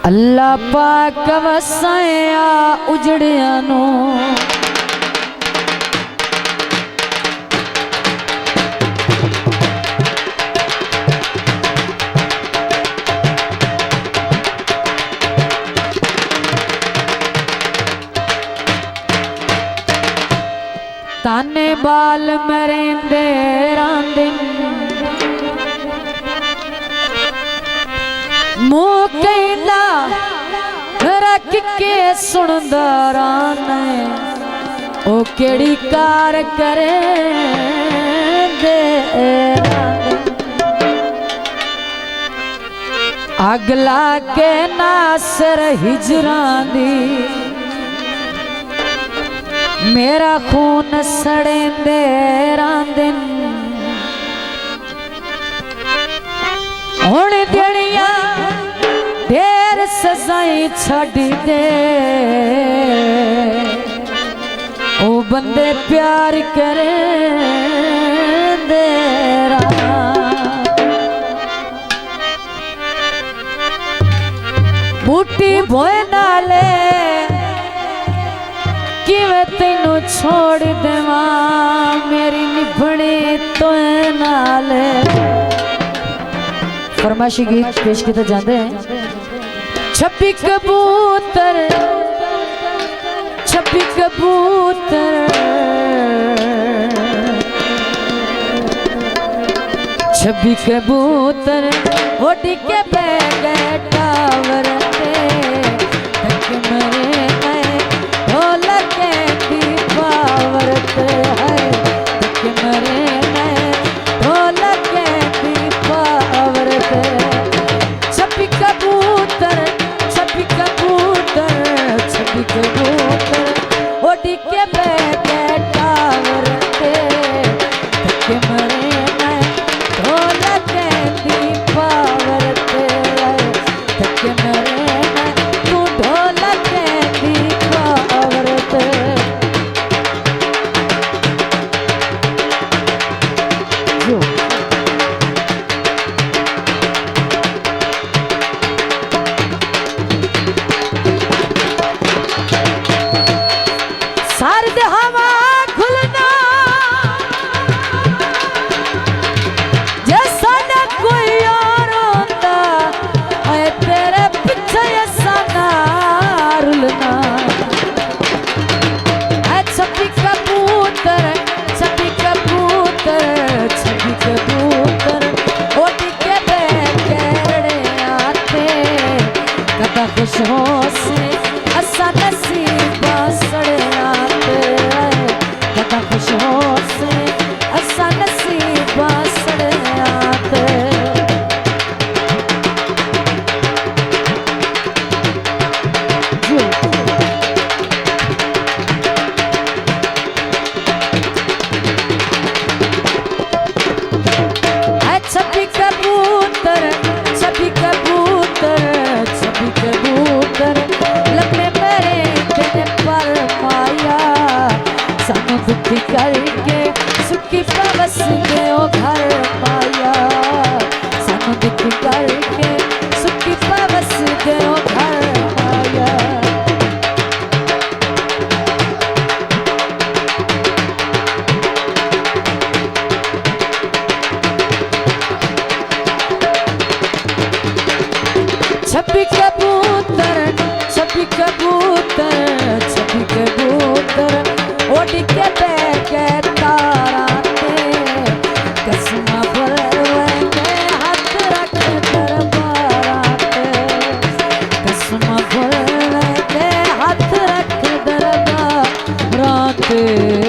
अल्लाह पाक वसाया उजड़िया नो ताने बाल मरेंदे रांदिन मुँह कहंदा रख के सुनदा राने ओ केड़ी कार करे दे अगला के नासर हिजरां दी मेरा खून सड़ेंदे रांदिन हुण दिहड़ियां ढेर सजाई छड्ड दे ओ बंदे प्यार करे दे बूटी भोए नाले किवे तेनू छोड़ देवा मेरी निभनी तो नाल फरमाइशी गीत पेश किए जाते हैं। छब्बी कबूतर छब्बी कबूतर छब्बी कबूतर उड़ के बह गए टावर पे तक मरे गए ढोलक की पावर पे है तक मरे गए ढोलक की पावर पे छब्बी कबूतर छब्बी कबूतर छब्बी कबूतर उड़ के बह गए टावर पे तक मरे गए ढोलक की पावर पे तक मरे गए तू ढोलक की पावर पे सर्द हवा खुलना जैसा न कोई और होता है तेरे पीछे ऐसा ना रुलना है छब्बी कबूतर छब्बी कबूतर छब्बी कबूतर उड़ के बैठे आते कदा खुश हो से असा नसीबा सड़े कदा खुश हो से असा नसीबा सड़े आते छब्बी कबूतर छब्बी कबूतर छब्बी कबूतर लम्बे मेरे तेरे पर माया सानू दुखी करके सुखी पवस दे ओ घर माया सानू दुखी करके सुखी पवस दे ओ घर माया छब्बी कबूतर छब्बी कबूतर छब्बी कबूतर उड़ के बह गए तारा पे कसमा भरवे हाथ रख दरबारा पे कसमा भरवे हाथ रख दरबारा पे